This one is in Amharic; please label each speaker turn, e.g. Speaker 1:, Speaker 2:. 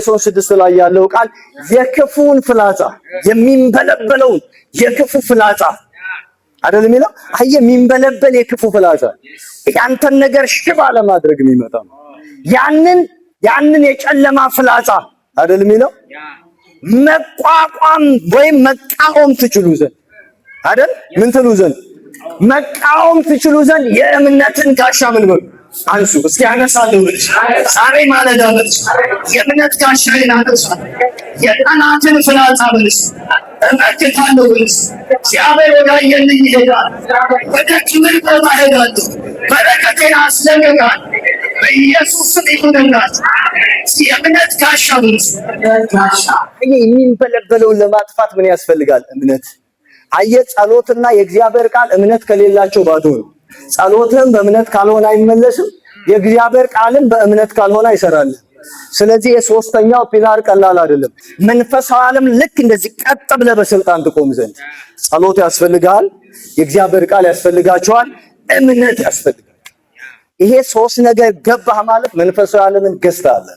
Speaker 1: ኤፌሶን 6 ላይ ያለው ቃል የክፉን ፍላጻ የሚንበለበለውን የክፉ ፍላጻ አይደል የሚለው? አየ የሚንበለበል የክፉ ፍላጻ ያንተን ነገር ሽባ ለማድረግ የሚመጣ ነው። ያንን የጨለማ ፍላጻ አይደል የሚለው? መቋቋም ወይም መቃወም ትችሉ ዘንድ አይደል? ምን ትሉ ዘንድ? መቃወም ትችሉ ዘንድ የእምነትን ጋሻ ምን በሉ አንሱ። እስኪ አነሳለሁ ብለሽ ዛሬ ማለዳ ብለሽ የእምነት ጋሻዬን አነሳለሁ፣ የጠላትን ፍላጻ ብለሽ እመክታለሁ ብለሽ እግዚአብሔር ወዳየልኝ ይሄዳል፣ ወደ ክብር ቦታ እሄዳለሁ፣ በረከቴን አስለቅቃለሁ በኢየሱስ ስም ይሁንላችሁ። የእምነት ጋሻ ብለሽ ጋሻ የሚንበለበለውን ለማጥፋት ምን ያስፈልጋል? እምነት። አየ ጸሎትና የእግዚአብሔር ቃል እምነት ከሌላቸው ባዶ ነው። ጸሎትም በእምነት ካልሆነ አይመለስም፣ የእግዚአብሔር ቃልም በእምነት ካልሆነ አይሰራልም። ስለዚህ የሶስተኛው ፒላር ቀላል አይደለም። መንፈሳዊ ዓለም ልክ እንደዚህ ቀጥ ብለህ በስልጣን ትቆም ዘንድ ጸሎት ያስፈልጋል፣ የእግዚአብሔር ቃል ያስፈልጋቸዋል፣ እምነት ያስፈልጋል። ይሄ ሶስት ነገር ገባህ ማለት መንፈሳዊ ዓለምን ገዝተሃል።